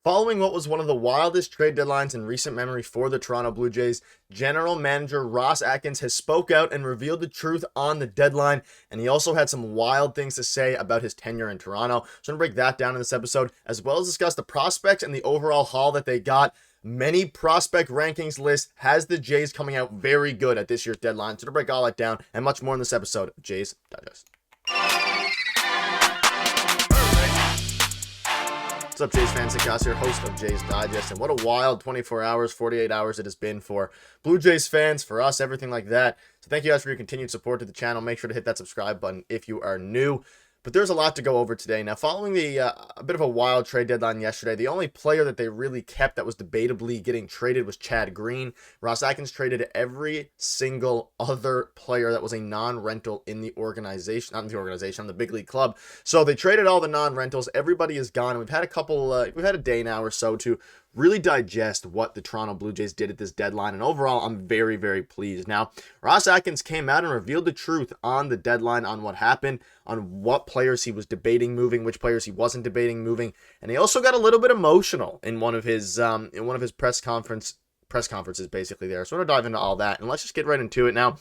Following what was one of the wildest trade deadlines in recent memory for the Toronto Blue Jays, general manager Ross Atkins has spoke out and revealed the truth on the deadline, and he also had some wild things to say about his tenure in Toronto. So I'm going to break that down in this episode, as well as discuss the prospects and the overall haul that they got. Many prospect rankings list has the Jays coming out very good at this year's deadline. So to break all that down and much more in this episode of Jays Digest. What's up, Jays fans? Nick Gosse here, host of Jays Digest, and what a wild 24 hours, 48 hours it has been for Blue Jays fans, for us, everything like that. So thank you guys for your continued support to the channel. Make sure to hit that subscribe button if you are new. But there's a lot to go over today. Now, following the a bit of a wild trade deadline yesterday, the only player that they really kept that was debatably getting traded was Chad Green. Ross Atkins traded every single other player that was a non-rental in the organization, not in the organization, on the big league club. So they traded all the non-rentals. Everybody is gone. We've had a day now or so to really digest what the Toronto Blue Jays did at this deadline, and overall, I'm very, very pleased. Now, Ross Atkins came out and revealed the truth on the deadline on what happened, on what players he was debating moving, which players he wasn't debating moving, and he also got a little bit emotional in one of his press conferences, basically there. So I'm gonna dive into all that, and let's just get right into it now.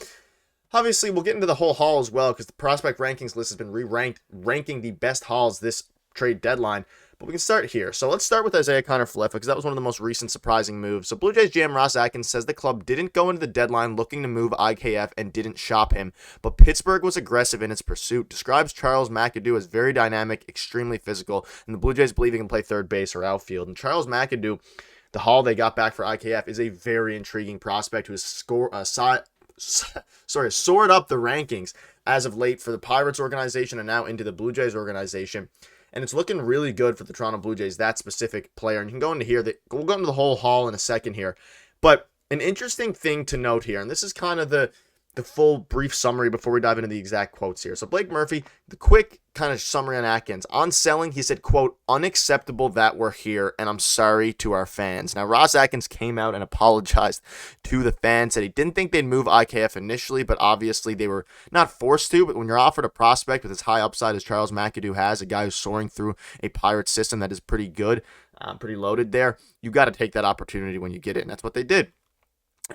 Obviously, we'll get into the whole haul as well, because the prospect rankings list has been re-ranked, ranking the best hauls this trade deadline. But we can start here. So let's start with Isiah Kiner-Falefa, because that was one of the most recent surprising moves. So Blue Jays GM Ross Atkins says the club didn't go into the deadline looking to move IKF and didn't shop him, but Pittsburgh was aggressive in its pursuit. Describes Charles McAdoo as very dynamic, extremely physical, and the Blue Jays believe he can play third base or outfield. And Charles McAdoo, the haul they got back for IKF, is a very intriguing prospect who has soared up the rankings as of late for the Pirates organization and now into the Blue Jays organization. And it's looking really good for the Toronto Blue Jays, that specific player. And you can go into here. We'll go into the whole haul in a second here. But an interesting thing to note here, and this is kind of the full brief summary before we dive into the exact quotes here. So Blake Murphy, the quick kind of summary on Atkins. On selling, he said, quote, "Unacceptable that we're here, and I'm sorry to our fans." Now, Ross Atkins came out and apologized to the fans, said he didn't think they'd move IKF initially, but obviously they were not forced to. But when you're offered a prospect with as high upside as Charles McAdoo has, a guy who's soaring through a Pirates system that is pretty good, pretty loaded there, you got to take that opportunity when you get it, and that's what they did.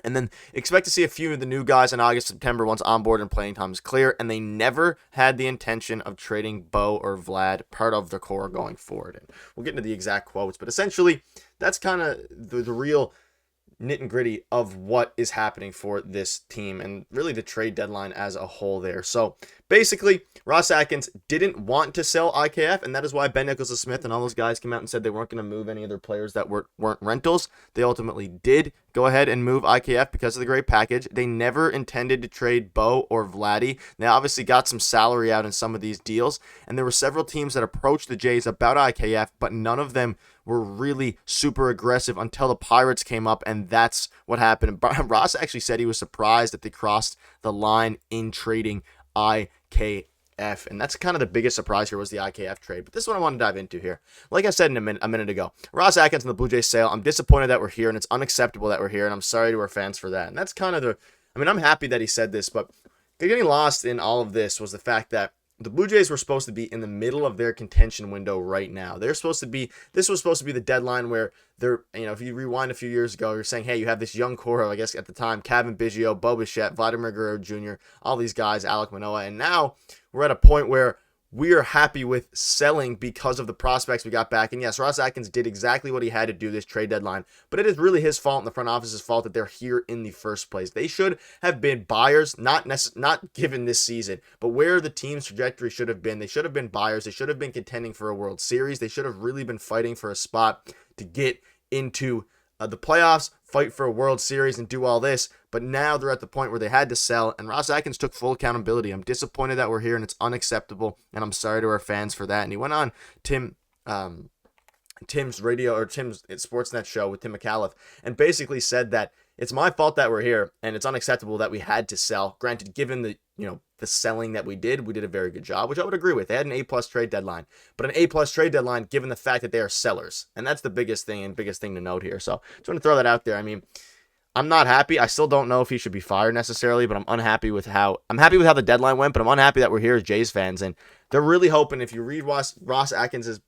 And then expect to see a few of the new guys in August, September once on board and playing time is clear. And they never had the intention of trading Bo or Vlad, part of the core going forward. And we'll get into the exact quotes, but essentially that's kind of the real nit and gritty of what is happening for this team and really the trade deadline as a whole there. So basically, Ross Atkins didn't want to sell IKF, and that is why Ben Nicholson-Smith and all those guys came out and said they weren't going to move any other players that weren't rentals. They ultimately did go ahead and move IKF because of the great package. They never intended to trade Bo or Vladdy. They obviously got some salary out in some of these deals, and there were several teams that approached the Jays about IKF, but none of them were really super aggressive until the Pirates came up, and that's what happened. And Ross actually said he was surprised that they crossed the line in trading IKF, and that's kind of the biggest surprise here was the IKF trade. But this is what I want to dive into here. Like I said a minute ago, Ross Atkins and the Blue Jays sale, I'm disappointed that we're here, and it's unacceptable that we're here, and I'm sorry to our fans for that. And that's kind of I'm happy that he said this, but getting lost in all of this was the fact that the Blue Jays were supposed to be in the middle of their contention window right now. This was supposed to be the deadline where they're, if you rewind a few years ago, you're saying, hey, you have this young core, I guess at the time, Kevin Biggio, Bichette, Vladimir Guerrero Jr., all these guys, Alek Manoah, and now we're at a point where we are happy with selling because of the prospects we got back. And yes, Ross Atkins did exactly what he had to do this trade deadline, but it is really his fault and the front office's fault that they're here in the first place. They should have been buyers, not given this season, but where the team's trajectory should have been. They should have been buyers. They should have been contending for a World Series. They should have really been fighting for a spot to get into the playoffs, fight for a World Series, and do all this. But now they're at the point where they had to sell, and Ross Atkins took full accountability. I'm disappointed that we're here, and it's unacceptable, and I'm sorry to our fans for that. And he went on Tim's Sportsnet show with Tim McAuliffe and basically said that it's my fault that we're here, and it's unacceptable that we had to sell. Granted, given the selling that we did a very good job, which I would agree with. They had an A-plus trade deadline, but an A-plus trade deadline given the fact that they are sellers, and that's the biggest thing to note here. So just want to throw that out there. I mean, I'm not happy. I still don't know if he should be fired necessarily, but I'm happy with how the deadline went, but I'm unhappy that we're here as Jays fans, and they're really hoping, if you read Ross Atkins'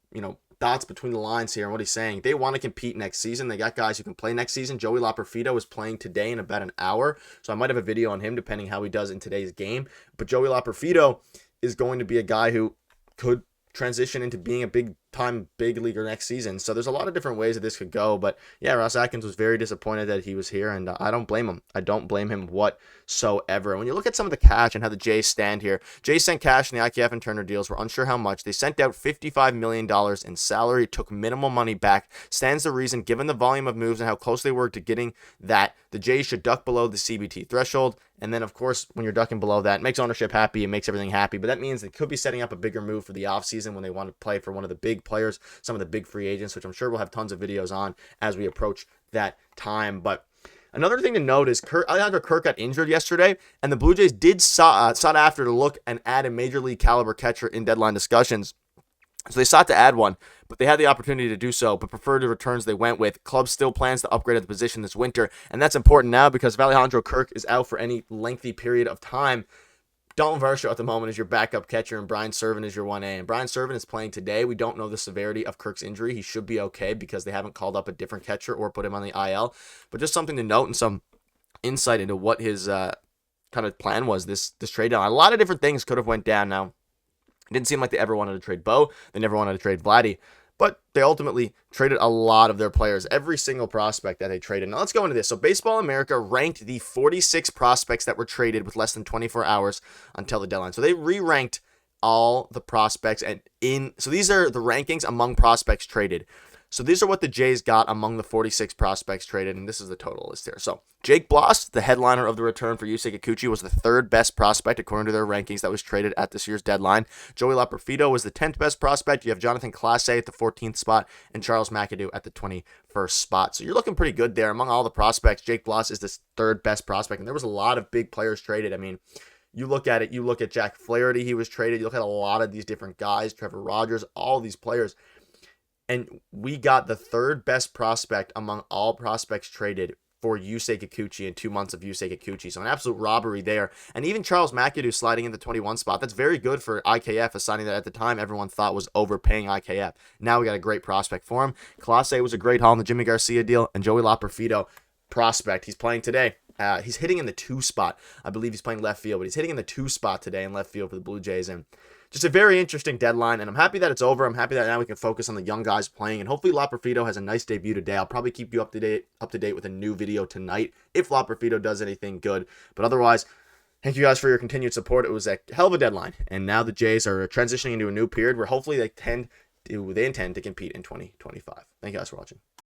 dots between the lines here and what he's saying. They want to compete next season. They got guys who can play next season. Joey Loperfido is playing today in about an hour, so I might have a video on him depending how he does in today's game. But Joey Loperfido is going to be a guy who could transition into being a big leaguer next season. So there's a lot of different ways that this could go. But yeah, Ross Atkins was very disappointed that he was here, and I don't blame him. I don't blame him whatsoever. When you look at some of the cash and how the Jays stand here, Jays sent cash in the IKF and Turner deals. We're unsure how much. They sent out $55 million in salary, took minimal money back. Stands the reason, given the volume of moves and how close they were to getting that, the Jays should duck below the CBT threshold. And then, of course, when you're ducking below that, it makes ownership happy. It makes everything happy. But that means they could be setting up a bigger move for the offseason when they want to play for one of the big players, some of the big free agents, which I'm sure we'll have tons of videos on as we approach that time. But another thing to note is Alejandro Kirk got injured yesterday, and the Blue Jays did sought after to look and add a major league caliber catcher in deadline discussions. So they sought to add one, but they had the opportunity to do so, but preferred the returns they went with. Club still plans to upgrade at the position this winter, and that's important now because if Alejandro Kirk is out for any lengthy period of time, Dalton Varsho at the moment is your backup catcher, and Brian Servin is your 1A. And Brian Servin is playing today. We don't know the severity of Kirk's injury. He should be okay because they haven't called up a different catcher or put him on the IL. But just something to note and some insight into what his kind of plan was this trade down. A lot of different things could have went down now. It didn't seem like they ever wanted to trade Bo. They never wanted to trade Vladdy. But they ultimately traded a lot of their players, every single prospect that they traded. Now let's go into this. So Baseball America ranked the 46 prospects that were traded with less than 24 hours until the deadline. So they re-ranked all the prospects. So these are the rankings among prospects traded. So these are what the Jays got among the 46 prospects traded, and this is the total list here. So Jake Bloss, the headliner of the return for Yusei Kikuchi, was the third best prospect according to their rankings that was traded at this year's deadline. Joey Loperfido was the 10th best prospect. You have Jonathan Clase at the 14th spot and Charles McAdoo at the 21st spot. So you're looking pretty good there. Among all the prospects, Jake Bloss is the third best prospect, and there was a lot of big players traded. I mean, you look at it, you look at Jack Flaherty, he was traded. You look at a lot of these different guys, Trevor Rogers, all these players. And we got the third best prospect among all prospects traded for Yusei Kikuchi in 2 months of Yusei Kikuchi. So an absolute robbery there. And even Charles McAdoo sliding in the 21 spot. That's very good for IKF, a signing that at the time everyone thought was overpaying IKF. Now we got a great prospect for him. Clase was a great haul in the Jimmy Garcia deal. And Joey Loperfido, prospect. He's playing today. He's hitting in the 2 spot. I believe he's playing left field, but he's hitting in the 2 spot today in left field for the Blue Jays. And just a very interesting deadline, and I'm happy that it's over. I'm happy that now we can focus on the young guys playing, and hopefully Loperfido has a nice debut today. I'll probably keep you up to date with a new video tonight if Loperfido does anything good. But otherwise, thank you guys for your continued support. It was a hell of a deadline, and now the Jays are transitioning into a new period where hopefully they intend to compete in 2025. Thank you guys for watching.